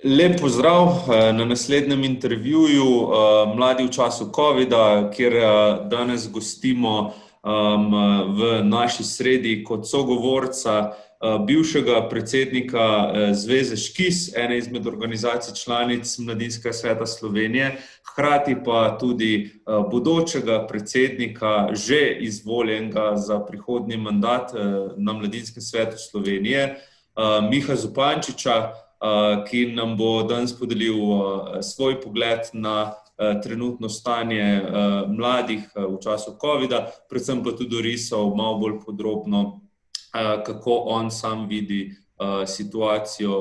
Lep pozdrav na naslednjem intervjuju Mladi v času COVID-a, kjer danes gostimo v naši sredi kot sogovorca bivšega predsednika Zveze ŠKIS, ene izmed organizacij članic Mladinskega sveta Slovenije, hkrati pa tudi bodočega predsednika, že izvoljenega za prihodnji mandat na Mladinskem svetu Slovenije, Miha Zupančiča, ki nam bo danes podelil svoj pogled na trenutno stanje mladih v času COVID-a, predvsem pa tudi risal malo bolj podrobno, kako on sam vidi situacijo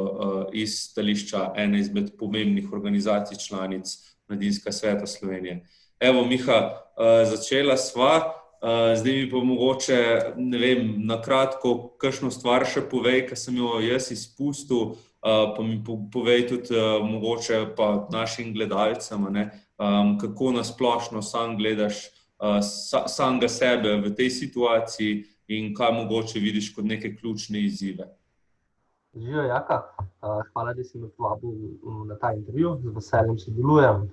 iz stališča ene izmed pomembnih organizacij članic Mladinskega sveta Slovenije. Evo, Miha, začela sva. Zdaj mi pa mogoče, ne vem, na kratko, kakšno stvar še povej, ki sem jo jaz izpustil, pa mi povej tudi mogoče pa našim gledalcem, kako nasplošno sam gledaš samega sebe v tej situaciji in kaj mogoče vidiš kot neke ključne izzive. Živijo, Jaka. Hvala, da si me povabil na ta intervju. Z veseljem sodelujem.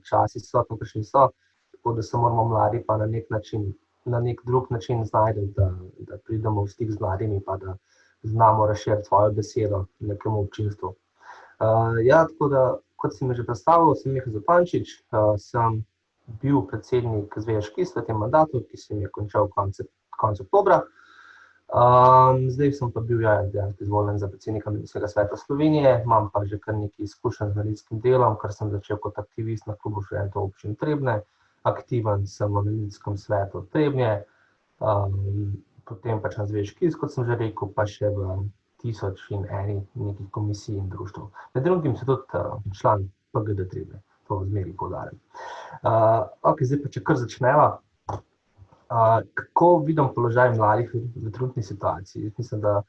Časi so, kakršni so, tako da se moramo mladi pa na nek drug način znajti, da pridemo v stik z mladimi, pa da znamo razširiti svojo besedo nekemu občinstvu. Tako da, kot si me že predstavil, sem Miha Zupančič, sem bil predsednik Zveze ŠKIS v tem mandatu, ki se mi je končal konec oktobra. Zdaj sem pa bil izvoljen za predsednika Mladinskega sveta Slovenije, imam pa že kar nekaj izkušenj z mladinskim delom, kar sem začel kot aktivist na klubu študentov občine Trebnje. Aktiven sem v Mladinskem svetu Trebnje, potem pač na Zvezi ŠKIS, kot sem že rekel, pa še v 1001 nekih komisij in društev. Med drugim sem tudi član PGD Trebnje, to zmeraj poudarjam. Zdaj pa če kar začneva. Kako vidim položaj mladih v trenutni situaciji? Mislim, da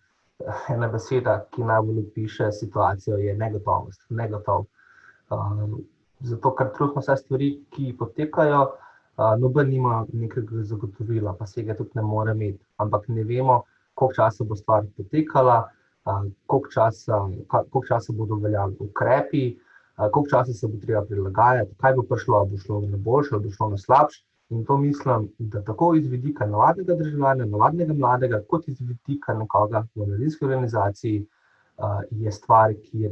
ena beseda, ki najbolj opiše situacijo, je negotovost. Negotov. Zato, ker trenutno vse stvari, ki potekajo, noben nima nekega zagotovila, pa se ga tudi ne more imeti. Ampak ne vemo, koliko časa bo stvar potekala, koliko časa bodo veljali ukrepi, koliko časa se bo treba prilagajati, kaj bo prišlo, bo šlo na boljše, bo šlo na slabše. In to mislim, da tako iz vidika navadnega državljana, navadnega mladega, kot iz vidika nekoga v mladinski organizaciji, je stvar, ki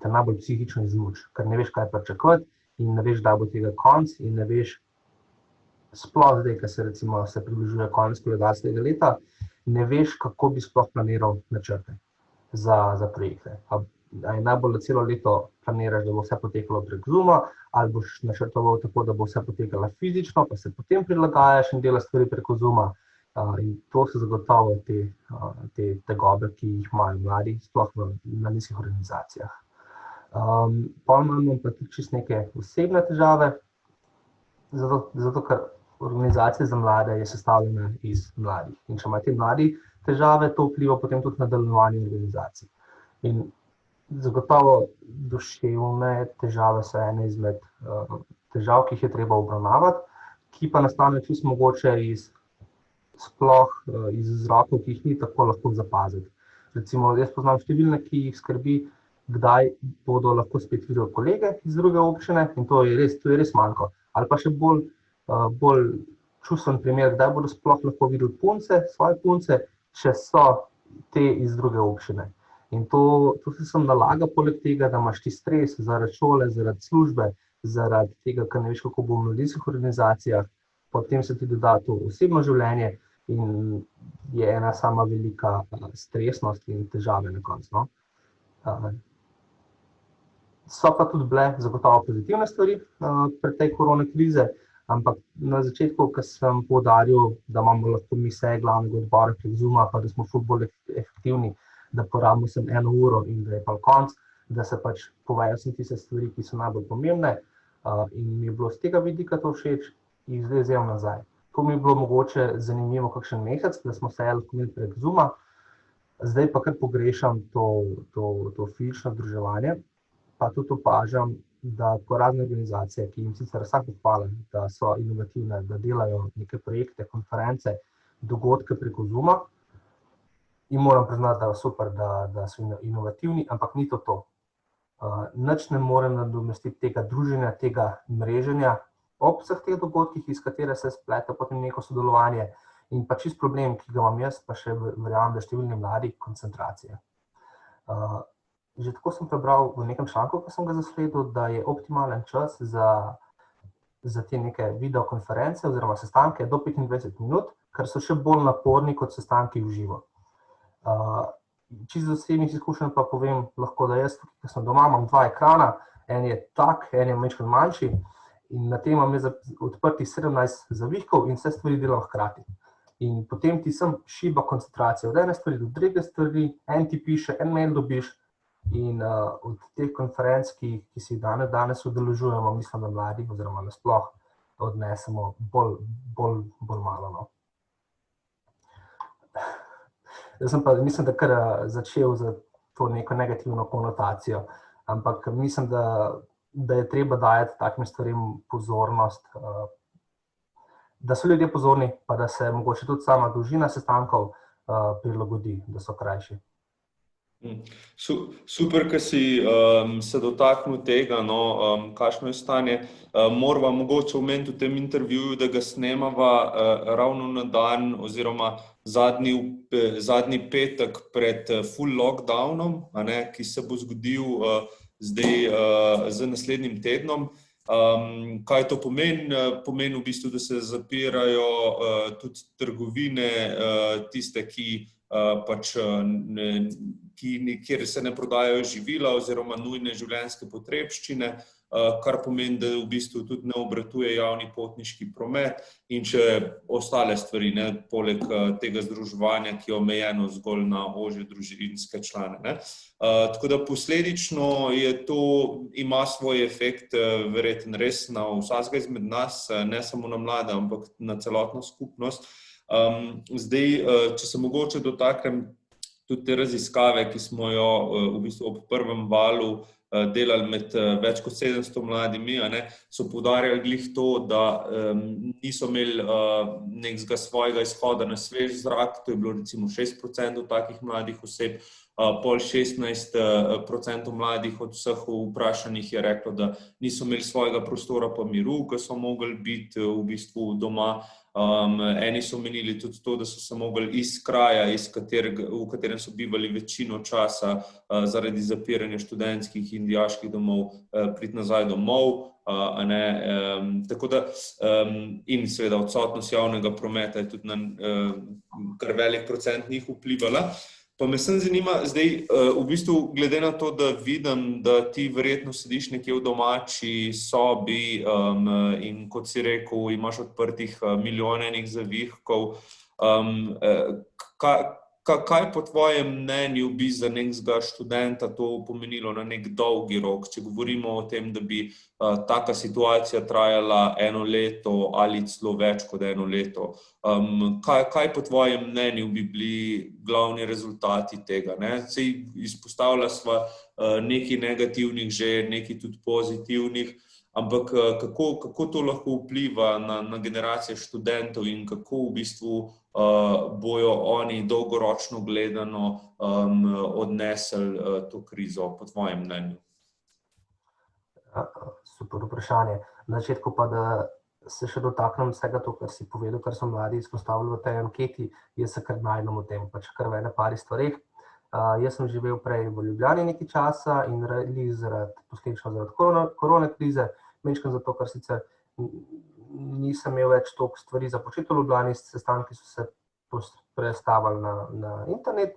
te najbolj psihično izmuči, ker ne veš, kaj pričakovati in ne veš, kdaj bo tega konec in ne veš, sploh zdaj, ko se približuje konec koledarskega leta, ne veš, kako bi sploh planiral načrte za projekte. Je najbolj, da celo leto planiraš, da bo vse potekalo prek Zooma, ali boš načrtoval tako, da bo vse potekalo fizično, pa se potem prilagajaš in delaš stvari preko Zooma. In to so zagotovo te tegobe, ki jih imajo mladi, sploh v mladinskih organizacijah. Potem imamo pa tudi čisto neke osebne težave, zato ker organizacija za mlade je sestavljena iz mladih. In če imajo ti mladi težave, to vpliva potem tudi na delovanje organizacij. In zagotovo duševne težave so ene izmed težav, ki jih je treba obravnavati, ki pa nastanejo čisto mogoče iz vzrokov, ki jih ni tako lahko zapaziti. Recimo, jaz poznam številne, ki jih skrbi, kdaj bodo lahko spet videli kolege iz druge občine, in to je res manjko. Ali pa še bolj čustven primer, kdaj bodo sploh lahko videli svoje punce, če so te iz druge občine. In to se nalaga poleg tega, da imaš ti stres zaradi šole, zaradi službe, zaradi tega, ker ne veš, kako bo v mladinskih organizacijah, potem se ti doda to osebno življenje in je ena sama velika stresnost in težave na koncu. So pa tudi bile zagotovo pozitivne stvari pred tej korona krize, ampak na začetku, ko sem poudaril, da imamo lahko mi seje glavnega odbora prek Zooma, pa da smo ful bolj efektivni, da porabimo sem 1 uro in da je pa konec, da se pač povejo vse tiste stvari, ki so najbolj pomembne, in mi je bilo z tega vidika to všeč in zdaj vzel nazaj. To mi je bilo mogoče zanimivo kakšen mesec, da smo seje lahko imeli prek Zooma, zdaj pa kar pogrešam to fizično združevanje, pa tudi opažam, da po razne organizacije, ki jim sicer vsak pohvala, da so inovativne, da delajo neke projekte, konference, dogodke preko Zooma, in moram priznati, da je super, da so inovativni, ampak ni to. Nič ne more nadomestiti tega druženja, tega mreženja ob vseh teh dogodkih, iz katere se spleta potem neko sodelovanje. In pa čist problem, ki ga imam jaz, pa še verjamem, da številni mladi, koncentracije. Že tako sem prebral v nekem članku, ko sem ga zasledil, da je optimalen čas za te neke videokonference oziroma sestanke do 25 minut, ker so še bolj naporni kot sestanki v živo. Čisto z osebnih izkušenj pa povem lahko, da jaz, ki sem doma, imam 2 ekrana, en je tak, en je malo manjši in na tem imam odprtih 17 zavihkov in vse stvari delam hkrati. In potem ti sem šiba koncentracija od ene stvari do druge stvari, en ti piše, en mail dobiš in od teh konferenc, ki si danes udeležujemo, mislim, da mladi oziroma nasploh odnesemo bolj malo. No. Jaz sem pa, mislim, da kar začel za to neko negativno konotacijo, ampak mislim, da je treba dajati takim stvarem pozornost, da so ljudje pozorni, pa da se mogoče tudi sama dolžina sestankov prilagodi, da so krajši. Super, ko si se dotaknil tega, kakšno je stanje. Morava mogoče omeniti v tem intervjuju, da ga snemava ravno na dan oziroma zadnji petek pred full lockdownom, ki se bo zgodil zdaj z naslednjim tednom. Kaj to pomeni? Pomeni v bistvu, da se zapirajo tudi trgovine, tiste, kjer se ne prodajajo živila oziroma nujne življenjske potrebščine, kar pomeni, da v bistvu tudi ne obratuje javni potniški promet in še ostale stvari, poleg tega združevanja, ki je omejeno zgolj na ožje družinske člane. Tako da posledično ima svoj efekt verjetno res na vsakega izmed nas, ne samo na mlade, ampak na celotno skupnost. Zdaj, če se mogoče dotaknem tudi te raziskave, ki smo jo v bistvu ob prvem valu delali med več kot 700 mladimi, so poudarjali glih to, da niso imeli nekega svojega izhoda na svež zrak, to je bilo recimo 6% takih mladih oseb, pol 16% mladih od vseh vprašanih je reklo, da niso imeli svojega prostora pa miru, ko so mogli biti v bistvu doma. Eni so menili tudi to, da so se mogli iz kraja, v katerem so bivali večino časa zaradi zapiranja študentskih in dijaških domov, priti nazaj domov. Tako da, in seveda odsotnost javnega prometa je tudi na kar velik procent njih vplivala. Pa me sem zanima, zdaj v bistvu glede na to, da vidim, da ti verjetno sediš nekje v domači sobi in kot si rekel, imaš odprtih milijon enih zavihkov. Kaj po tvojem mnenju bi za nekega študenta to pomenilo na nek dolgi rok, če govorimo o tem, da bi taka situacija trajala 1 leto ali celo več kot 1 leto? Kaj po tvojem mnenju bi bili glavni rezultati tega? Saj izpostavila sva nekaj negativnih že, nekaj tudi pozitivnih, ampak kako to lahko vpliva na generacije študentov in kako v bistvu bojo oni dolgoročno gledano odnesli to krizo, po tvojem mnenju? Super vprašanje. Na začetku pa, da se še dotaknem vsega to, kar si povedal, kar so mladi izpostavili v tej anketi, jaz se kar najdem v tem, pač kar v ene pari stvareh. Jaz sem živel prej v Ljubljani nekaj časa in posledično zaradi korona krize, menjčkam zato, ker sicer nisem imel več toliko stvari za početi v Ljubljani, sestanki so se prestavili na internet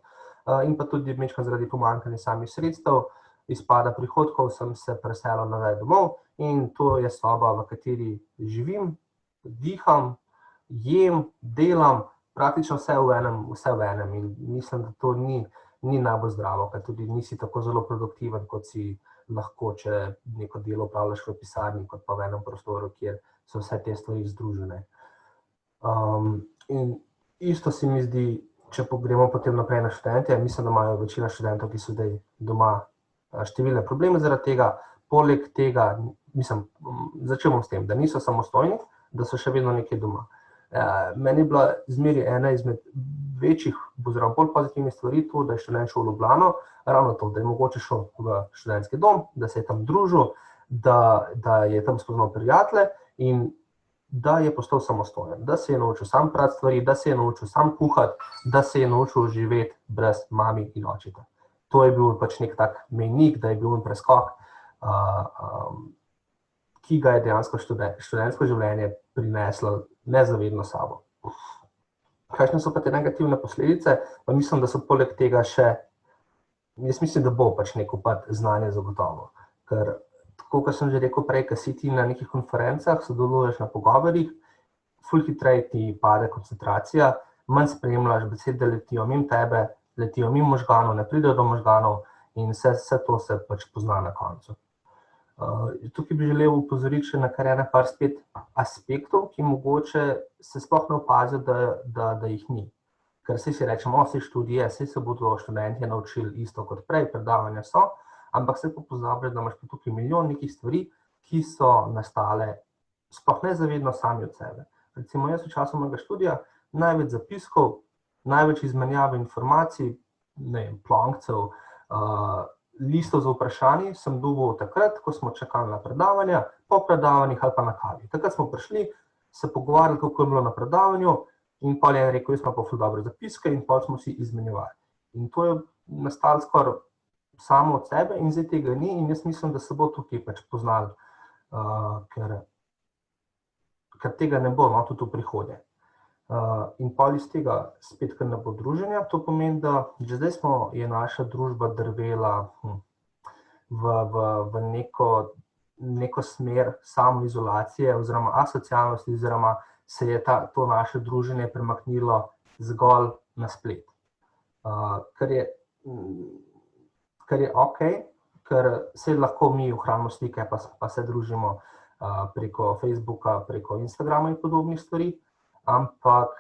in pa tudi menjčkam zaradi pomanjkanja samih sredstev, izpada prihodkov sem se preselil nazaj domov in to je soba, v kateri živim, diham, jem, delam, praktično vse v enem in mislim, da to ni najbolj zdravo, ker tudi nisi tako zelo produktiven, kot si lahko, če neko delo opravljaš v pisarni, kot pa v enem prostoru, kjer so vse te stvari združene. In isto se mi zdi, če pogremo potem naprej na študente, mislim, da imajo večina študentov, ki so zdaj doma, številne probleme zaradi tega. Poleg tega, začel bom s tem, da niso samostojni, da so še vedno nekje doma. Meni je bila zmeraj ena izmed večjih, oziroma bolj pozitivnih stvari to, da je študent šel v Ljubljano, ravno to, da je mogoče šel v študentski dom, da se je tam družil, da je tam spoznal prijatelje in da je postal samostojen, da se je naučil sam prati stvari, da se je naučil sam kuhati, da se je naučil živeti brez mami in očeta. To je bil pač nek tak mejnik, da je bil preskok, ki ga je dejansko študentsko življenje prineslo nezavedno sabo. Kakšne so pa te negativne posledice? Pa mislim, da so poleg tega še, jaz mislim, da bo pač nek upad znanja zagotovo. Ker, tako kot sem že rekel prej, ko si ti na nekih konferencah, sodeluješ na pogovorih, ful hitreje ti pade koncentracija, manj spremljaš, besede letijo mimo tebe, letijo mimo možganov, ne pridejo do možganov in vse to se pač pozna na koncu. Tukaj bi želel opozoriti še na kar par spet aspektov, ki mogoče se sploh ne opazijo, da jih ni. Ker si rečemo, vse študije, vse se bodo študentje naučili isto kot prej, predavanja so, ampak se pa pozablja, da imaš pa tukaj milijon nekih stvari, ki so nastale sploh nezavedno sami od sebe. Recimo jaz v času mojega študija največ zapiskov, največ izmenjave informacij, plonkcev, listov za vprašanje sem dobil takrat, ko smo čakali na predavanja, po predavanjih ali pa na kavi. Takrat smo prišli, se pogovarjali, kako je bilo na predavanju in pol je rekel, jaz imam pa ful dobre zapiske in pol smo si izmenjevali. In to je nastalo skoraj samo od sebe in zdaj tega ni in jaz mislim, da se bo tukaj pač poznali, ker tega ne bo, tudi v prihodnje. In pol iz tega spet, ker ne bo druženja, to pomeni, da že zdaj je naša družba drvela v neko smer samoizolacije oziroma asocialnosti, oziroma se je to naše druženje premaknilo zgolj na splet. Kar je okej, ker se lahko mi ohranimo slike, pa se družimo preko Facebooka, preko Instagrama in podobnih stvari, ampak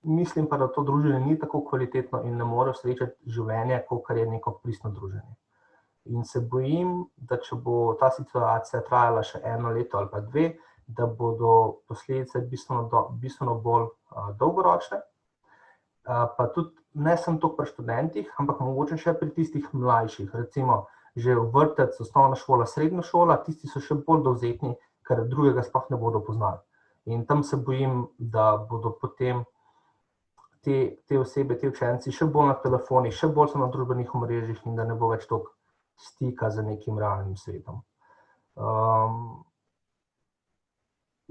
mislim pa, da to druženje ni tako kvalitetno in ne more srečati življenje, kot je neko pristno druženje. In se bojim, da če bo ta situacija trajala še 1 leto ali pa 2, da bodo posledice bistveno bolj dolgoročne, pa tudi ne samo toliko pri študentih, ampak mogoče še pri tistih mlajših, recimo že v vrtec, osnovna šola, srednja šola, tisti so še bolj dovzetni, ker drugega sploh ne bodo poznali. In tam se bojim, da bodo potem te osebe, te učenci še bolj na telefonih, še bolj so na družbenih omrežjih in da ne bo več toliko stika z nekim realnim svetom.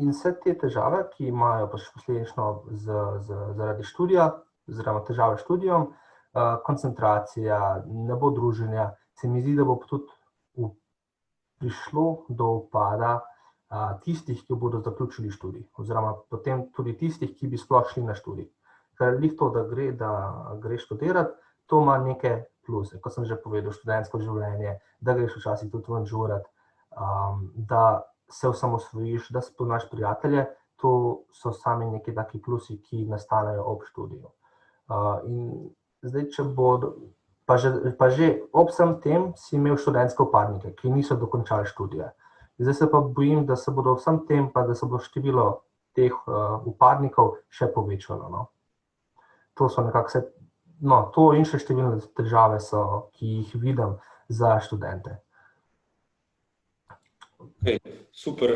In vse te težave, ki imajo pač posledično zaradi študija, oziroma težave s študijem, koncentracija, ne bo druženja, se mi zdi, da bo tudi prišlo do upada tistih, ki bodo zaključili študij, oziroma potem tudi tistih, ki bi sploh šli na študij. Ker to, da greš študirati, to ima neke pluse, kot sem že povedal, študentsko življenje, da greš včasih tudi ven žurati, da se osamosvojiš, da spoznaš prijatelje, to so sami neki taki plusi, ki nastanejo ob študiju. In zdaj, če bodo, pa že ob vsem tem si imel študentske upadnike, ki niso dokončali študija. Zdaj se pa bojim, da se bodo vsem tem, pa da se bo število teh upadnikov še povečalo. To so nekako vse, to in še številne težave so, ki jih vidim za študente. Ok, super.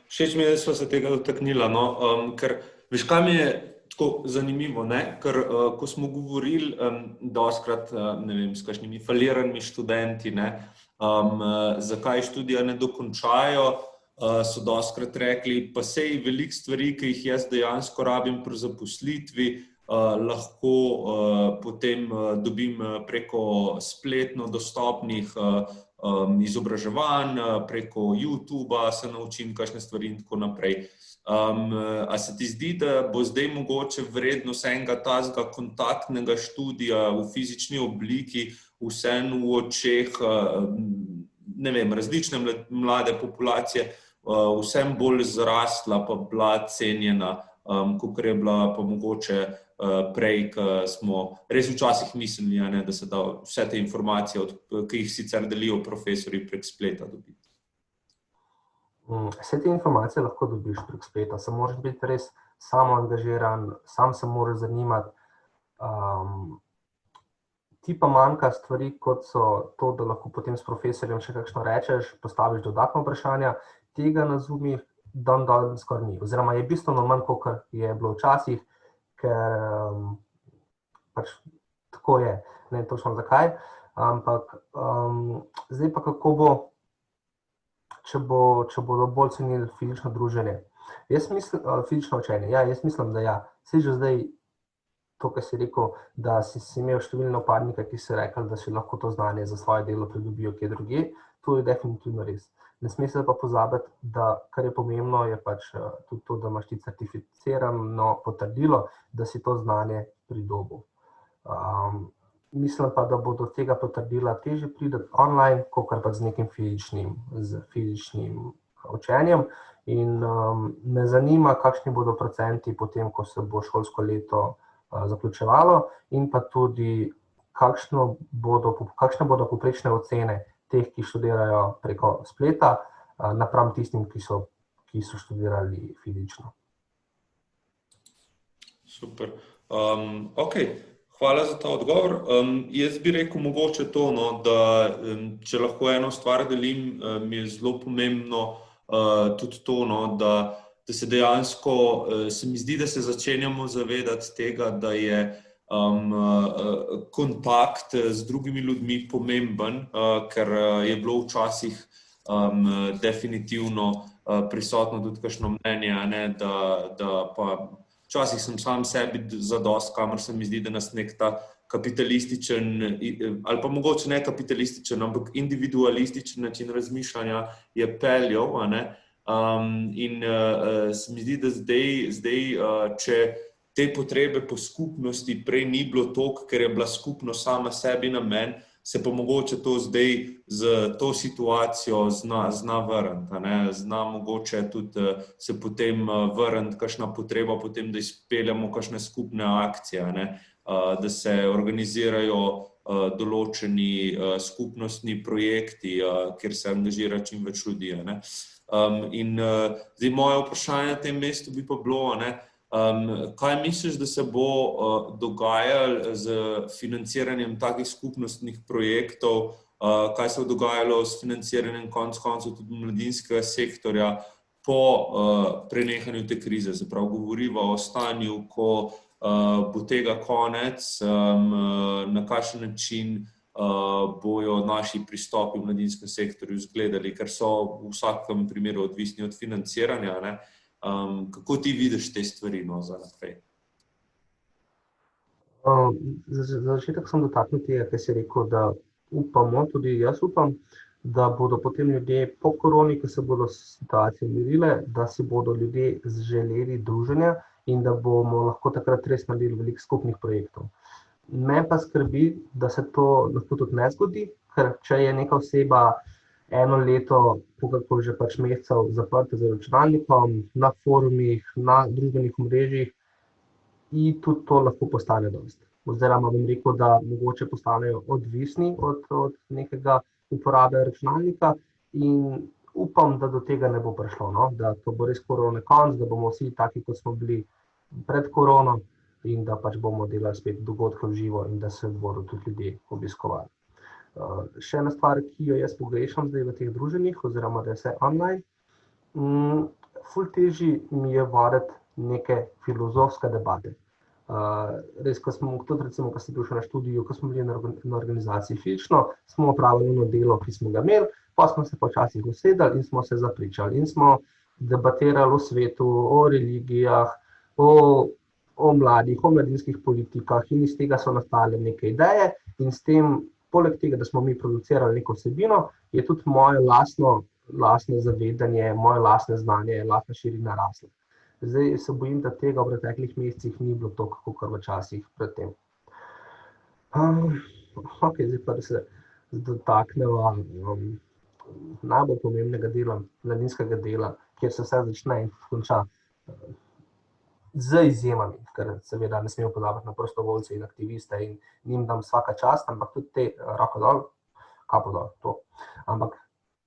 Všeč mi je, da sva se tega dotaknila, ker veš, kaj mi je tako zanimivo, ker ko smo govorili dostikrat, ne vem, s kakšnimi faliranimi študenti, zakaj študija ne dokončajo, so dostikrat rekli, pa sej veliko stvari, ki jih jaz dejansko rabim pri zaposlitvi, lahko potem dobim preko spletno dostopnih izobraževanj, preko YouTubea se naučim kakšne stvari in tako naprej. A se ti zdi, da bo zdaj mogoče vrednost enega takega kontaktnega študija v fizični obliki vseeno v očeh, ne vem, različne mlade populacije, vsem bolj zrasla pa bila cenjena, kakor je bila pa mogoče prej, ko smo res včasih mislili, da se da vse te informacije, ki jih sicer delijo profesorji prek spleta dobiti. Vse te informacije lahko dobiš prek spleta, samo moraš biti res samo angažiran, sam se moraš zanimati. Ti pa manjka stvari, kot so to, da lahko potem s profesorjem še kakšno rečeš, postaviš dodatno vprašanja, tega na Zoomih dan skoraj ni. Oziroma je bistveno manj, kot je bilo včasih, ker pač tako je, ne vem točno zakaj, ampak zdaj pa kako bo, če bodo bolj cenili fizično druženje. Fizično učenje, ja, jaz mislim, da ja. Saj že zdaj to, kar si rekel, da si imel številne upadnike, ki so rekli, da si lahko to znanje za svoje delo pridobijo kje drugje, to je definitivno res. Ne sme se pa pozabiti, da kar je pomembno, je pač tudi to, da imaš ti certificirano potrdilo, da si to znanje pridobil. Mislim pa, da bo do tega potrdila težje priti online, kakor pa z nekim fizičnim učenjem. In me zanima, kakšni bodo procenti potem, ko se bo šolsko leto zaključevalo, in pa tudi, kakšne bodo povprečne ocene teh, ki študirajo preko spleta, napram tistim, ki so študirali fizično. Super. Okej. Hvala za ta odgovor. Jaz bi rekel mogoče to, da če lahko eno stvar delim, mi je zelo pomembno tudi to, da se dejansko, se mi zdi, da se začenjamo zavedati tega, da je kontakt z drugimi ljudmi pomemben, ker je bilo včasih definitivno prisotno tudi kakšno mnenje, da pa včasih sem sam sebi zadost, kamor se mi zdi, da nas nek ta kapitalističen, ali pa mogoče ne kapitalističen, ampak individualističen način razmišljanja je peljal, in se mi zdi, da zdaj, če te potrebe po skupnosti prej ni bilo toliko, ker je bila skupnost sama sebi namen, se pa mogoče to zdaj z to situacijo zna vrniti, zna mogoče tudi se potem vrniti kakšna potreba potem, da izpeljamo kakšne skupne akcije, da se organizirajo določeni skupnostni projekti, kjer se angažira čim več ljudi, In zdaj moje vprašanje na tem mestu bi pa bilo, kaj misliš, da se bo dogajalo z financiranjem takih skupnostnih projektov, kaj se bo dogajalo s financiranjem konec koncev tudi mladinskega sektorja po prenehanju te krize? Se pravi, govoriva o stanju, ko bo tega konec, na kakšen način bojo naši pristopi v mladinskem sektorju izgledali, ker so v vsakem primeru odvisni od financiranja. Kako ti vidiš te stvari za naprej? Za začetek sem dotaknil tega, kar si rekel, da upamo, tudi jaz upam, da bodo potem ljudje po koroni, ko se bodo situacije umirile, da si bodo ljudje želeli druženja in da bomo lahko takrat res naredili veliko skupnih projektov. Me pa skrbi, da se to lahko tudi ne zgodi, ker če je neka oseba eno leto, kako že pač mesecev, zaprta za računalnikom, na forumih, na družbenih omrežjih, in tudi to lahko postane dosti. Oziroma bom rekel, da mogoče postanejo odvisni od nekega uporabe računalnika, in upam, da do tega ne bo prišlo, da to bo res korona konec, da bomo vsi taki, kot smo bili pred korono, in da pač bomo delali spet dogodke v živo in da se bodo tudi ljudje obiskovali. Še ena stvar, ki jo jaz pogrešam zdaj v teh druženjih, oziroma da je vse online, ful težje mi je voditi neke filozofske debate. Res, ko smo tudi recimo, ko sem bil še na študiju, ko smo bili na organizaciji fizično, smo opravili eno delo, ki smo ga imeli, pa smo se počasih usedali in smo se zapričali in smo debatirali o svetu, o religijah, o mladih, o mladinskih politikah, in iz tega so nastale neke ideje, in s tem, poleg tega, da smo mi producirali neko vsebino, je tudi moje lastno zavedanje, moje lastne znanje, lastna širina rasla. Zdaj se bojim, da tega v preteklih mesecih ni bilo toliko, kakor v časih pred tem. Zdaj pa da se dotakneva najbolj pomembnega dela, mladinskega dela, kjer se vse začne in konča z izjemami, ker seveda ne smemo pozabiti na prostovoljce in aktiviste in njim dam vsaka čast, ampak tudi te roko dol, kapo dol, to. Ampak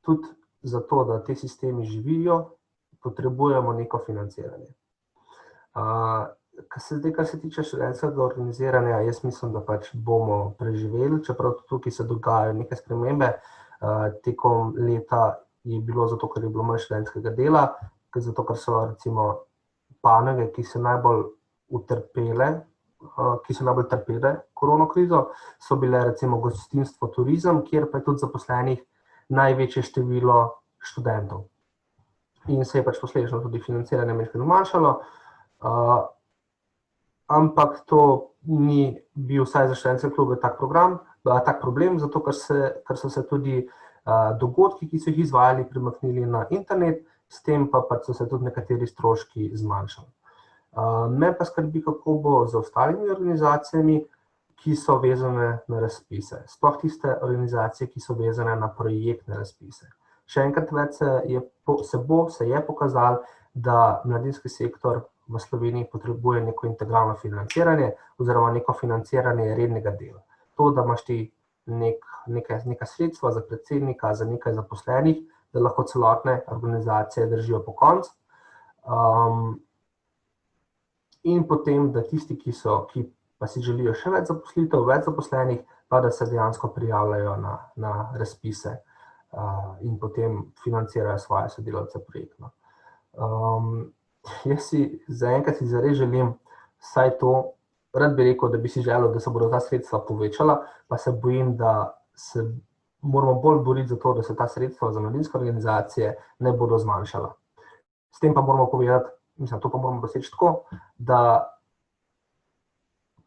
tudi zato, da te sistemi živijo, potrebujemo neko financiranje. Kar se tiče študentskega organiziranja, jaz mislim, da pač bomo preživeli, čeprav tukaj se dogajajo neke spremembe. Tekom leta je bilo zato, ker je bilo manj študentskega dela, zato, ker so recimo panoge, ki so najbolj trpele koronakrizo, so bile recimo gostinstvo, turizem, kjer pa je tudi zaposlenih največje število študentov. In se je pač posledično tudi financiranje majčkeno zmanjšalo. Ampak to ni bil vsaj za študentske klube tak problem, zato ker so se tudi dogodki, ki so jih izvajali, premaknili na internet, s tem pa pač so se tudi nekateri stroški zmanjšali. Me pa skrbi, kako bo z ostalimi organizacijami, ki so vezane na razpise. Sploh tiste organizacije, ki so vezane na projektne razpise. Še enkrat več se je pokazalo, da mladinski sektor v Sloveniji potrebuje neko integralno financiranje oziroma neko financiranje rednega dela. To, da imaš ti neka sredstva za predsednika, za nekaj zaposlenih, da lahko celotne organizacije držijo po koncu. In potem, da tisti, ki pa si želijo še več zaposlitev, več zaposlenih, pa da se dejansko prijavljajo na razpise in potem financirajo svoje sodelavce projektno. Jaz zaenkrat si zares želim vsaj to, rad bi rekel, da bi si želel, da se bodo ta sredstva povečala, pa se bojim, da se moramo bolj boriti za to, da se ta sredstva za mladinske organizacije ne bodo zmanjšala. S tem pa moramo povedati, to pa moramo doseči tako, da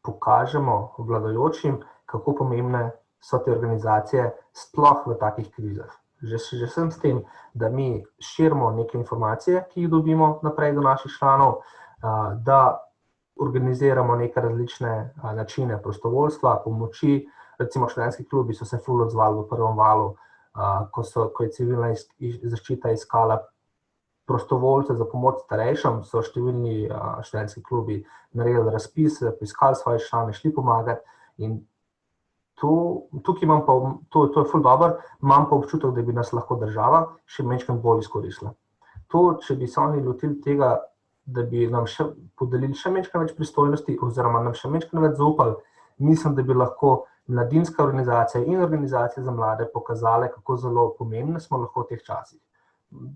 pokažemo vladajočim, kako pomembne so te organizacije sploh v takih krizah. Že sem s tem, da mi širimo neke informacije, ki jih dobimo naprej do naših članov, da organiziramo neke različne načine prostovoljstva, pomoči. Recimo študentski klubi so se ful odzvali v prvem valu, ko je civilna zaščita iskala prostovoljce za pomoč starejšim, so številni študentski klubi naredili razpise, poiskali svoje člane, šli pomagati. In tukaj imam pa, to je ful dobro, imam pa občutek, da bi nas lahko država še majčkeno bolj izkoristila. To, če bi se oni lotili tega, da bi nam še podelili še majčkeno več pristojnosti oziroma nam še majčkeno več zaupali, mislim, da bi lahko mladinska organizacija in organizacije za mlade pokazale, kako zelo pomembne smo lahko v teh časih.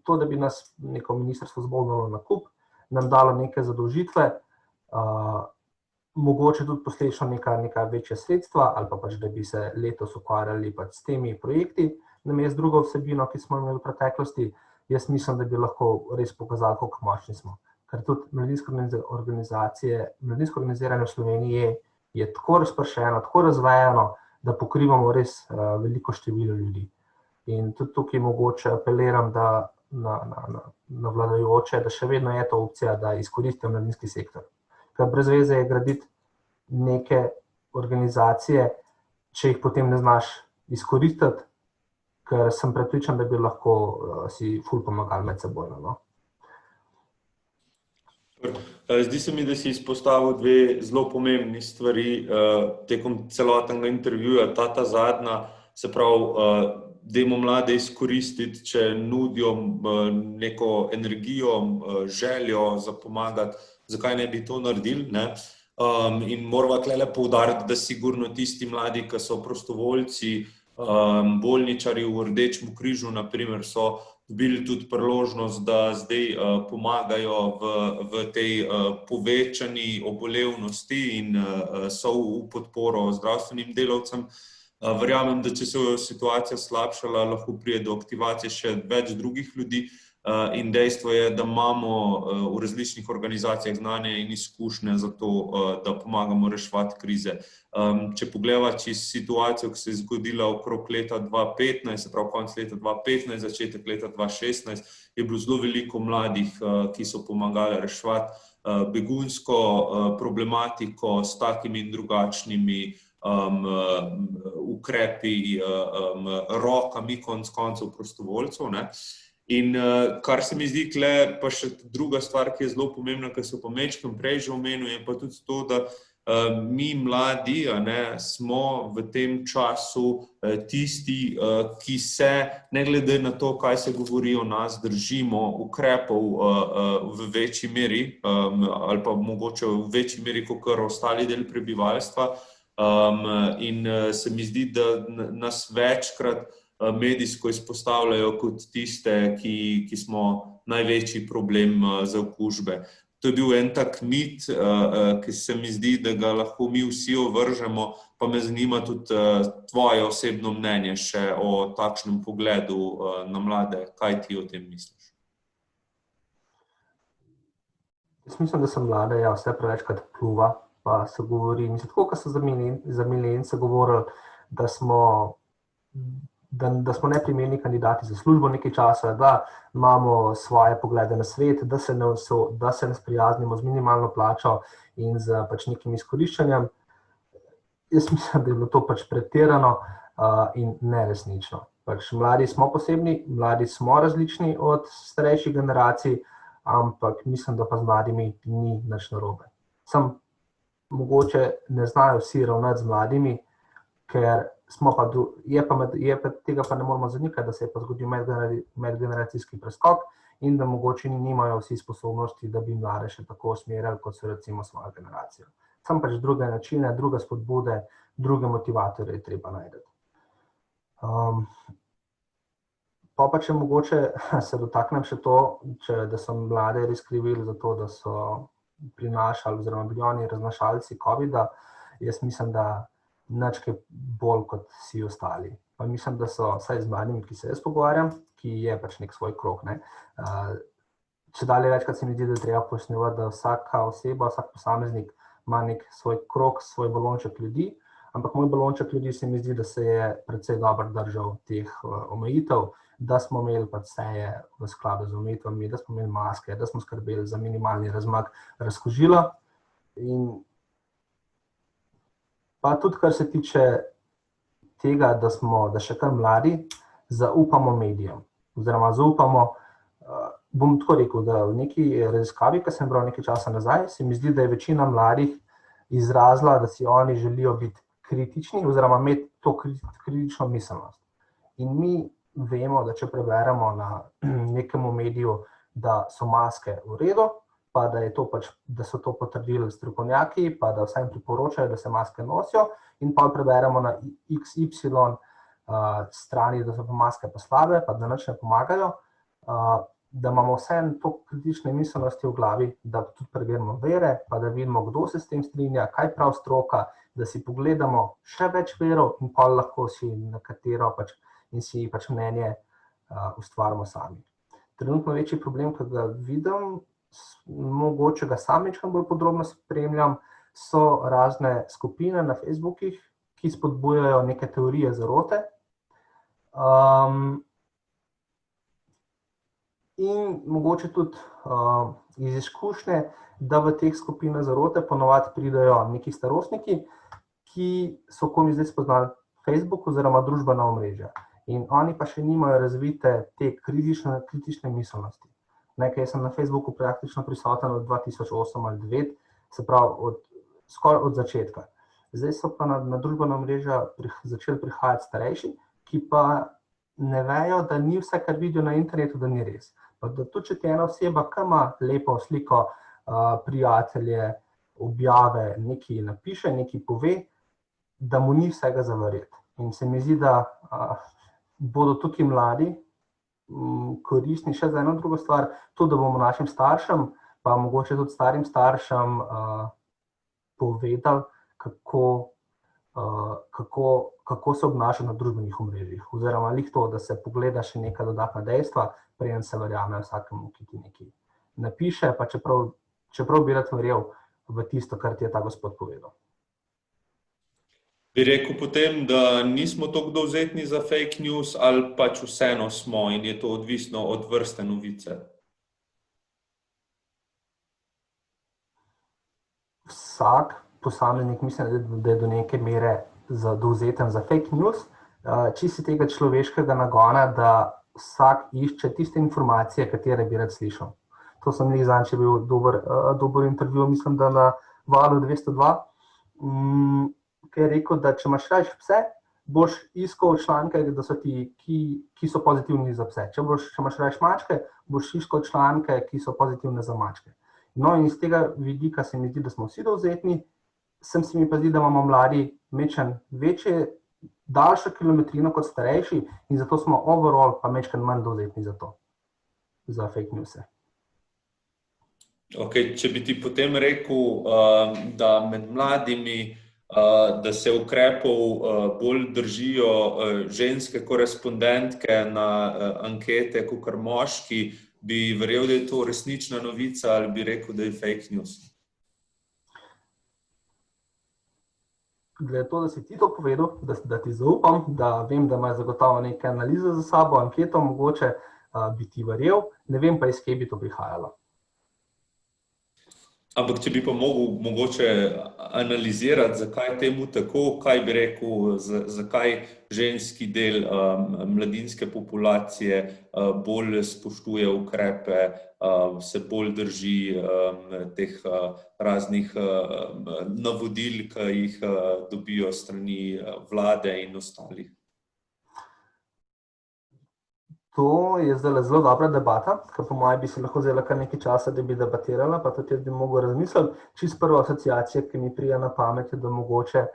To, da bi nas neko ministrstvo zbolnilo na kup, nam dalo neke zadolžitve, mogoče tudi posledično neka večja sredstva, ali pa pač, da bi se letos ukvarjali pač s temi projekti, namesto drugo vsebino, ki smo imeli v preteklosti, jaz mislim, da bi lahko res pokazali, koliko močni smo. Ker tudi mladinsko organiziranje v Sloveniji je tako razpršeno, tako razvejano, da pokrivamo res veliko število ljudi. In tudi tukaj mogoče apeliram na vladajoče, da še vedno je to opcija, da izkoristijo mladinski sektor. Ker brez veze je graditi neke organizacije, če jih potem ne znaš izkoristiti, ker sem prepričan, da bi lahko si ful pomagali med sebojno, no. Zdi se mi, da si izpostavil dve zelo pomembni stvari tekom celotnega intervjuja. Ta zadnja, se pravi, dajmo mlade izkoristiti, če nudijo neko energijo, željo za pomagati, zakaj ne bi to naredili, ne? In moramo tukaj poudariti, da sigurno tisti mladi, ki so prostovoljci, bolničarji v Rdečem križu, na primer, so dobili tudi priložnost, da zdaj pomagajo v tej povečani obolevnosti in so v podporo zdravstvenim delavcem. Verjamem, da če se je situacija slabšala, lahko pride do aktivacije še več drugih ljudi in dejstvo je, da imamo v različnih organizacijah znanje in izkušnje za to, da pomagamo reševati krize. Če pogledava čisto situacijo, ki se je zgodila okrog leta 2015, se pravi konec leta 2015, začetek leta 2016, je bilo zelo veliko mladih, ki so pomagali reševati begunsko problematiko s takimi in drugačnimi ukrepi, rokami konec koncev prostovoljcev, ne. In kar se mi zdi tukaj, pa še druga stvar, ki je zelo pomembna, ki se pa majčkeno prej že omenil, je pa tudi to, da mi mladi smo v tem času tisti, ki se, ne glede na to, kaj se govori o nas, držimo ukrepov v večji meri ali pa mogoče v večji meri kot ostali del prebivalstva. In se mi zdi, da nas večkrat medijsko izpostavljajo kot tiste, ki smo največji problem za okužbe. To je bil en tak mit, ki se mi zdi, da ga lahko mi vsi ovržemo, pa me zanima tudi tvoje osebno mnenje še o takšnem pogledu na mlade. Kaj ti o tem misliš? Jaz mislim, da se mlade vse prevečkrat pljuva, pa se govori, mislim, tako, kot so za milenijce govorili, da smo neprimerni kandidati za službo nekaj časa, da imamo svoje poglede na svet, da se ne sprijaznimo z minimalno plačo in z nekim izkoriščanjem. Jaz mislim, da je bilo to pretirano in neresnično. Mladi smo posebni, mladi smo različni od starejših generacij, ampak mislim, da pa z mladimi ni nič narobe. Mogoče ne znajo vsi ravnati z mladimi, ker tega pa ne moramo zanikati, da se je pa zgodil medgeneracijski preskok in da mogoče nimajo vsi sposobnosti, da bi mlade še tako usmerjali, kot so recimo svojo generacijo. Druge načine, druge spodbude, druge motivatorje je treba najti. Pa če mogoče se dotaknem še to, da so mlade res krivili za to, da so prinašali oziroma bili oni raznašalci COVID-a, jaz mislim, da nič kaj bolj kot vsi ostali. Pa mislim, da so, vsaj z mladimi, ki se jaz pogovarjam, ki je nek svoj krog, če dalje večkrat se mi zdi, da je treba pojasnjevati, da vsaka oseba, vsak posameznik ima nek svoj krog, svoj balonček ljudi, ampak moj balonček ljudi se mi zdi, da se je precej dobro držal teh omejitev, da smo imeli seje v skladu z omejitvami, da smo imeli maske, da smo skrbeli za minimalni razmak razkužila. In pa tudi, kar se tiče tega, da še kar mladi zaupamo medijem, oziroma zaupamo, bom tako rekel, da v neki raziskavi, ki sem bral nekaj časa nazaj, se mi zdi, da je večina mladih izrazila, da si oni želijo biti kritični oziroma imeti to kritično miselnost. In mi vemo, da če preberemo na nekemu mediju, da so maske v redu, pa da so to potrdili strokovnjaki, pa da vsem priporočajo, da se maske nosijo, in pa preberemo na XY strani, da so pa maske pa slabe, pa da nič ne pomagajo, da imamo vsem to kritične miselnosti v glavi, da tudi preverimo vere, pa da vidimo, kdo se s tem strinja, kaj prav stroka, da si pogledamo še več verov in pa lahko si nekatero in si mnenje ustvarimo sami. Trenutno večji problem, ki ga vidim, mogoče ga samičkam bolj podrobno spremljam, so razne skupine na Facebookih, ki spodbujajo neke teorije zarote. In mogoče tudi iz izkušnje, da v teh skupinah zarote ponavadi pridejo neki starostniki, ki so komi zdaj spoznali Facebook oziroma družbena omrežja. In oni pa še nimajo razvite te kritične miselnosti. Jaz sem na Facebooku praktično prisoten od 2008 ali 2009, se pravi skoraj od začetka. Zdaj so pa na družbena omrežja začeli prihajati starejši, ki pa ne vejo, da ni vse, kar vidijo na internetu, da ni res. Pa da tudi, če ti ena oseba, ki ima lepo sliko, prijatelje, objave, nekaj napiše, nekaj pove, da mu ni vsega za verjeti. In se mi zdi, da bodo tukaj mladi koristni še za eno drugo stvar, to, da bomo našim staršem, pa mogoče tudi starim staršem povedali, kako se obnaša na družbenih omrežjih. Oziroma to, da se pogleda še neka dodatna dejstva, preden se verjame vsakemu, ki ti nekaj napiše, pa čeprav bi rad verjel v tisto, kar ti je ta gospod povedal. Bi rekel potem, da nismo toliko dovzetni za fake news ali vseeno smo in je to odvisno od vrste novice? Vsak posameznik mislim, da je do neke mere dovzeten za fake news, čisto tega človeškega nagona, da vsak išče tiste informacije, katere bi rad slišal. To sem zadnjič bil dober intervju, mislim, da na Valu 202, ki je rekel, da če imaš več pse, boš iskal članke, da so ti, ki so pozitivni za pse. Če imaš več mačke, boš iskal članke, ki so pozitivne za mačke. No, in iz tega vidika se mi zdi, da smo vsi dovzetni, se mi pa zdi, da imamo mladi mečken večje, daljšo kilometrino kot starejši in zato smo overall pa mečken manj dovzetni za to, za fake newse. Okay, če bi ti potem rekel, da med mladimi, da se ukrepov bolj držijo ženske korespondentke na ankete kakor moški, bi verjel, da je to resnična novica ali bi rekel, da je fake news? Glede to, da si ti to povedal, da ti zaupam, da vem, da imaš zagotovo neke analize za sabo, anketo mogoče bi ti verjel, ne vem pa, iz kje bi to prihajalo. Ampak če bi pa mogel mogoče analizirati, zakaj je temu tako, kaj bi rekel, zakaj ženski del mladinske populacije bolj spoštuje ukrepe, se bolj drži teh raznih navodil, ki jih dobijo strani vlade in ostalih. To je zdaj zelo dobra debata, ker po mojem bi se lahko vzela kar nekaj časa, da bi debatirala, pa tudi jaz bi mogel razmisliti. Čisto prva asociacija, ki mi pride na pamet, je, da mogoče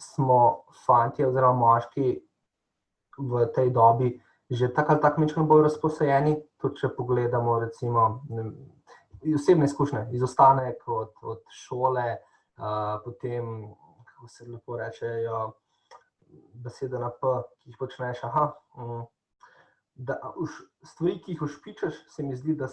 smo fantje oziroma moški v tej dobi že tako ali tako malo bolj razposajeni, tudi če pogledamo recimo osebne izkušnje, izostanek od šole, potem, kako se lepo rečejo, besede na P, ki jih počneš, stvari, ki jih ušpičeš, se mi zdi, da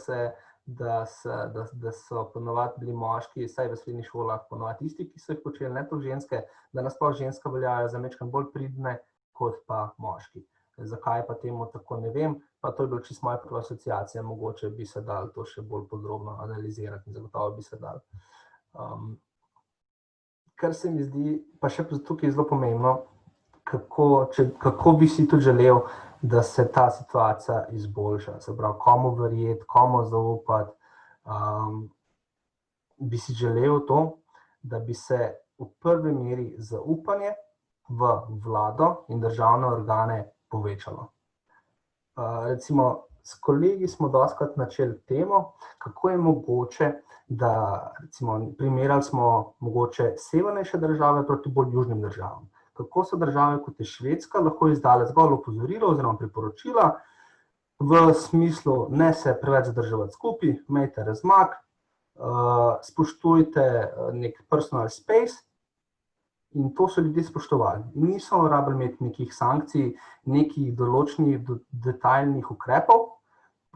so ponovadi bili moški, vsaj v srednjih šolah, ponovadi tisti, ki so jih počeli, ne toliko ženske, da nasploh ženske veljajo za majčkeno bolj pridne kot pa moški. Zakaj pa temu tako, ne vem, pa to je bilo čisto moja prva asociacija, mogoče bi se dalo to še bolj podrobno analizirati in zagotovo bi se dalo. Kar se mi zdi, pa še tukaj zelo pomembno, kako bi si tudi želel, da se ta situacija izboljša, se pravi, komu verjeti, komu zaupati. Bi si želel to, da bi se v prvi meri zaupanje v vlado in državne organe povečalo. Recimo, s kolegi smo dostikrat načeli temo, kako je mogoče, da recimo primerjali smo mogoče severnejše države proti bolj južnim državam. Kako so države, kot je Švedska, lahko izdale zgolj opozorilo oziroma priporočila v smislu, ne se preveč zadrževati skupaj, imejte razmak, spoštujte nek personal space in to so ljudje spoštovali. Niso rabili imeti nekih sankcij, nekih določenih detaljnih ukrepov,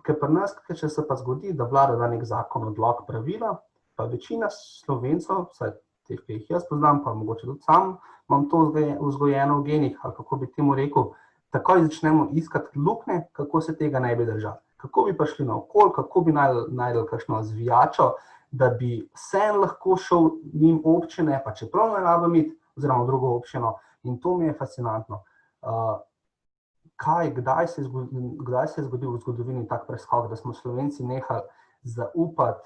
ker pri nas, če se pa zgodi, da vlada da nek zakon, odlok, pravila, pa večina Slovencev, vsaj teh, ki jih jaz poznam, pa mogoče tudi sam, imam to vzgojeno v genih, ali kako bi temu rekel, takoj začnemo iskati luknje, kako se tega ne bi držali. Kako bi prišli naokoli, kako bi našli kakšno zvijačo, da bi vseeno lahko šel njim občine, pa čeprav ne rabim iti, oziroma v drugo občino, in to mi je fascinantno. Kdaj se je zgodil v zgodovini tak preskok, da smo Slovenci nehali zaupati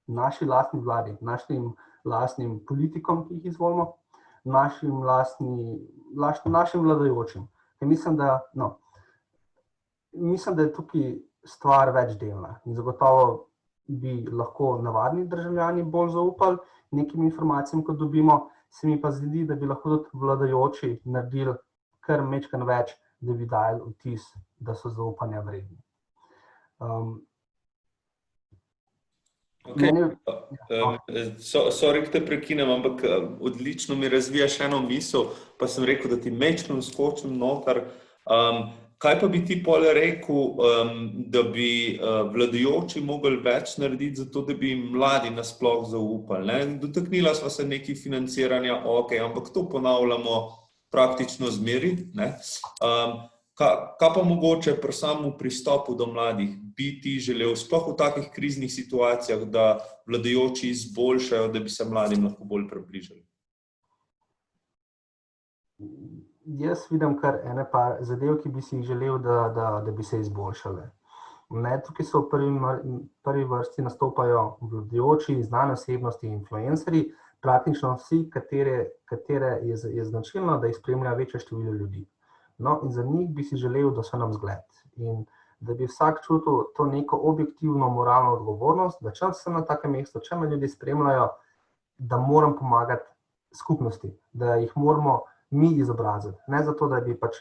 naši lastni vladi, našim lastnim politikom, ki jih izvolimo, našim vladajočim. Mislim, da je tukaj stvar večdelna in zagotovo bi lahko navadni državljani bolj zaupali nekim informacijam, ko dobimo, se mi pa zdi, da bi lahko tudi vladajoči naredili kar majčkeno več, da bi dali vtis, da so zaupanja vredni. Sorry, te prekinem, ampak odlično mi razvijaš eno misel, pa sem rekel, da ti majčkeno skočim noter. Kaj pa bi ti pol rekel, da bi vladajoči mogli več narediti za to, da bi mladi nasploh zaupali? Dotaknila sva se nekaj financiranja, ampak to ponavljamo praktično zmeri. Kaj pa mogoče pri samem pristopu do mladih bi ti želel, sploh v takih kriznih situacijah, da vladajoči izboljšajo, da bi se mladim lahko bolj približali? Jaz vidim kar ene par zadev, ki bi si jih želel, da bi se izboljšale. Tukaj so v prvi vrsti nastopajo vladajoči, znane osebnosti, influencerji, praktično vsi, katere je značilno, da jih spremlja večje število ljudi. No, in za njih bi si želel, da so nam zgled. In da bi vsak čutil to neko objektivno moralno odgovornost, da če sem na takem mestu, če me ljudje spremljajo, da moram pomagati skupnosti, da jih moramo mi izobraziti. Ne zato, da bi pač,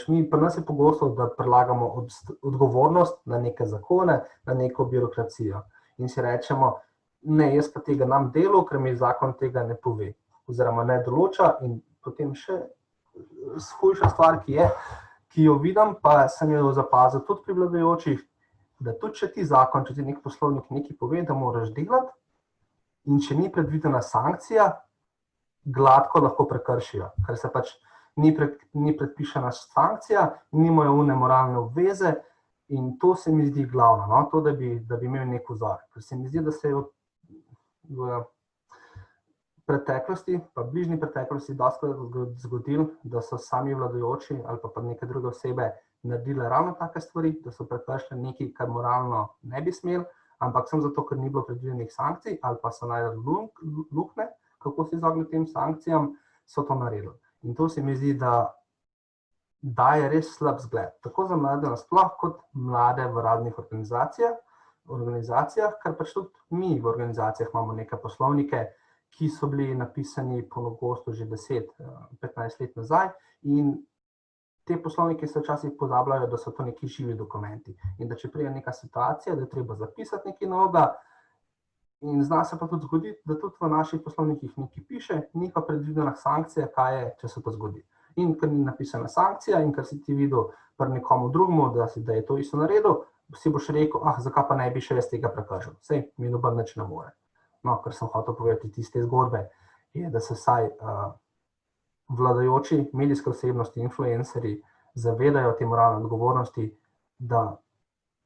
mi pa nas je pogosto, da prelagamo odgovornost na neke zakone, na neko birokracijo. In si rečemo, ne, jaz pa tega nam delu, ker mi zakon tega ne pove, oziroma ne določa. In potem še hujša stvar, ki jo vidim, pa sem jo zapazil tudi pri vladajočih, da tudi če ti zakon, če ti nek poslovnik nekaj pove, da moraš delati, in če ni predvidena sankcija, gladko lahko prekršijo, ker se pač ni predpišena sankcija, nimajo one moralne obveze, in to se mi zdi glavno, no? To, da bi imel nek vzor. Ker se mi zdi, da se je v preteklosti, pa bližnji preteklosti dostikrat zgodilo, da so sami vladajoči ali pa neke druge osebe naredile ravno take stvari, da so prekršili nekaj, kar moralno ne bi smeli, ampak samo zato, ker ni bilo predvidenih sankcij, ali pa so našli luknje, kako se izogniti tem sankcijam, so to naredili. In to se mi zdi, da daje res slab zgled, tako za mlade nasploh, kot mlade v raznih organizacijah, ker pač tudi mi v organizacijah imamo neke poslovnike, ki so bili napisani pogosto že 10-15 let nazaj, in te poslovnike se včasih pozabljajo, da so to neki živi dokumenti. In da če pride neka situacija, da je treba zapisati nekaj novega, in zna se pa tudi zgoditi, da tudi v naših poslovnikih nekaj piše, ni pa predvidena sankcija, kaj je, če se to zgodi. In ker ni napisana sankcija, in ker si ti videl pri nekomu drugemu, da je to isto naredil, si boš rekel, zakaj pa ne bi še jaz tega prekršil, saj mi noben nič ne more. No, kar sem hotel povedati tiste zgodbe, je, da se vsaj vladajoči medijske osebnosti, influencerji, zavedajo te moralne odgovornosti, da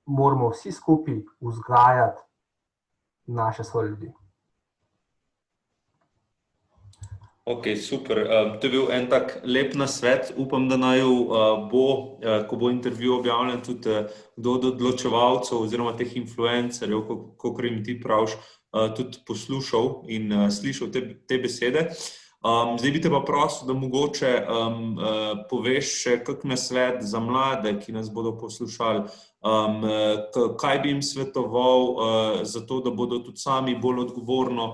moramo vsi skupaj vzgajati naše svoje ljudi. Ok, super. To je bil en tak lep nasvet. Upam, da naju bo, ko bo intervju objavljen, tudi kdo od odločevalcev oziroma teh influencerjev, kakor jim ti praviš, tudi poslušal in slišal te besede. Zdaj bi te pa prosil, da mogoče poveš še kak nasvet za mlade, ki nas bodo poslušali, kaj bi jim svetoval za to, da bodo tudi sami bolj odgovorno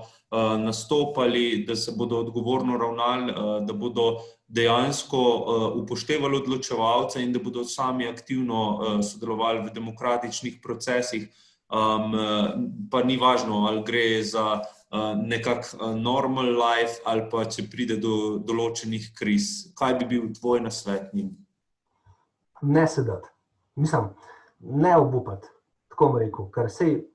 nastopali, da se bodo odgovorno ravnali, da bodo dejansko upoštevali odločevalce in da bodo sami aktivno sodelovali v demokratičnih procesih, pa ni važno, ali gre za nekak normal life ali pa če pride do določenih kriz. Kaj bi bil tvoj nasvet njim? Ne sedati. Mislim, ne obupati, tako bom rekel, ker sej,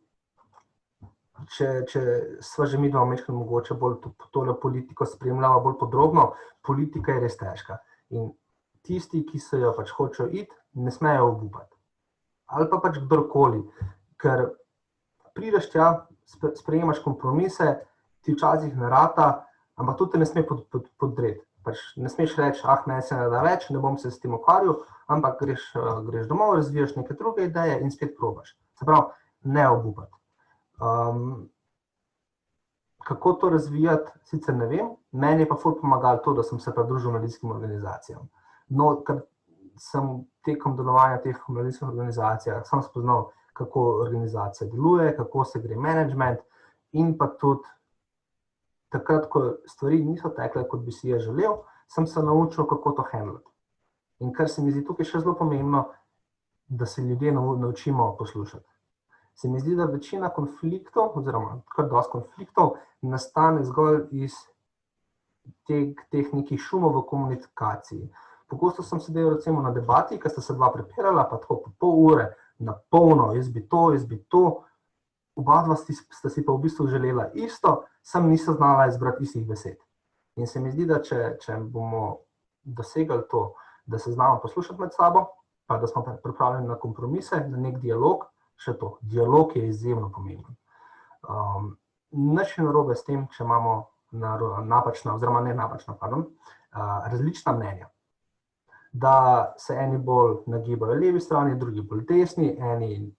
če sva že midva majčkeno mogoče bolj tole politiko spremljala bolj podrobno, politika je res težka. In tisti, ki se jo pač hočejo iti, ne smejo obupati. Ali pa pač kdorkoli, ker prideš tja, sprejemaš kompromise, ti včasih ne rata, ampak tudi te ne sme podreti. Pač ne smeš reči, ne se ne da več, ne bom se s tem ukvarjal, ampak greš domov, razvijaš neke druge ideje in spet probaš. Se pravi, ne obupati. Kako to razvijati, sicer ne vem, meni je pa ful pomagalo to, da sem se pridružil mladinskim organizacijam. No, ker sem tekom delovanja teh mladinskih organizacijah, sem spoznal, kako organizacija deluje, kako se gre management, in pa tudi takrat, ko stvari niso tekle, kot bi si je želel, sem se naučil, kako to handlati. In kar se mi zdi tukaj še zelo pomembno, da se ljudje naučimo poslušati. Se mi zdi, da večina konfliktov, oziroma kar dosti konfliktov, nastane zgolj iz teh nekih šumov v komunikaciji. Pogosto sem sedel recimo na debati, ko sta se dva prepirala, pa tako po pol ure, na polno, jaz bi to, oba dva sta si pa v bistvu želela isto, sam nista znala izbrati istih besed. In se mi zdi, da če bomo dosegli to, da se znamo poslušati med sabo, pa da smo pripravljeni na kompromise, na nek dialog, še to, dialog je izjemno pomemben. Nič ni narobe s tem, če imamo različna mnenja. Da se eni bolj nagibajo levi strani, drugi bolj desni, eni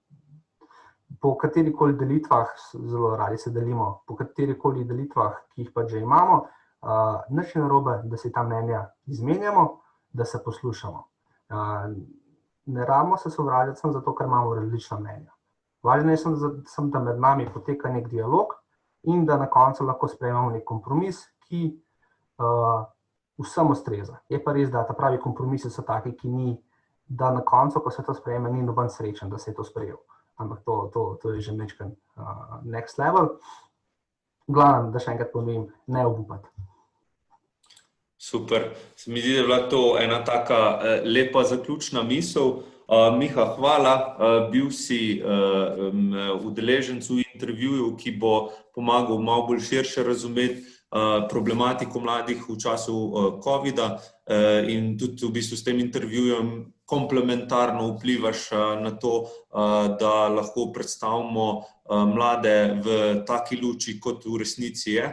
po katerikoli delitvah, zelo radi se delimo, po katerikoli delitvah, ki jih pač že imamo, nič ni narobe, da si ta mnenja izmenjamo, da se poslušamo. Ne rabimo se sovražiti samo zato, ker imamo različna mnenja. Važno je, da med nami poteka nek dialog in da na koncu lahko sprejmemo nek kompromis, ki vsem ustreza. Je pa res, da ta pravi kompromisi so taki, ki ni, da na koncu, ko se to sprejme, ni noben srečen, da se je to sprejel. Ampak to je že nekaj next level. Glavno, da še enkrat ponovim, ne obupati. Super. Se mi zdi, da je bila to ena taka lepa zaključna misel. Miha, hvala. Bil si udeleženec v intervjuju, ki bo pomagal malo bolj širše razumeti problematiko mladih v času covida in tudi v bistvu s tem intervjujem komplementarno vplivaš na to, da lahko predstavimo mlade v taki luči, kot v resnici je.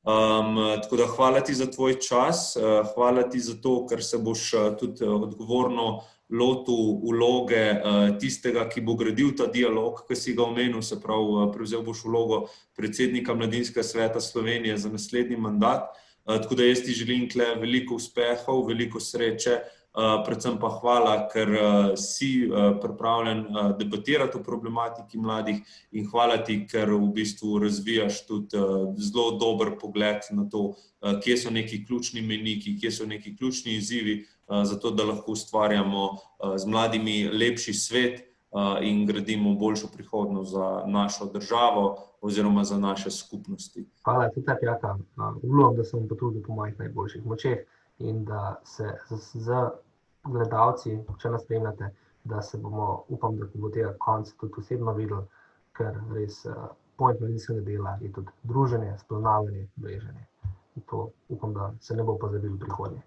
Tako da hvala ti za tvoj čas, hvala ti za to, ker se boš tudi odgovorno lotil vloge tistega, ki bo gradil ta dialog, ki si ga omenil, se pravi, prevzel boš vlogo predsednika Mladinskega sveta Slovenije za naslednji mandat. Tako da jaz ti želim tule veliko uspehov, veliko sreče, predvsem pa hvala, ker si pripravljen debatirati o problematiki mladih in hvala ti, ker v bistvu razvijaš tudi zelo dober pogled na to, kje so neki ključni mejniki, kje so neki ključni izzivi, zato da lahko ustvarjamo z mladimi lepši svet in gradimo boljšo prihodnost za našo državo oziroma za naše skupnosti. Hvala, tudi tebi, Jaka. Obljubim, da se bom potrudil po mojih najboljših močeh in da se z gledalci, če nas spremljate, da se bomo, upam, da bo tega konca tudi osebno videli, ker res point mladinskega dela je tudi druženje, spoznavanje, mreženje. In to upam, da se ne bo pozabilo v prihodnje.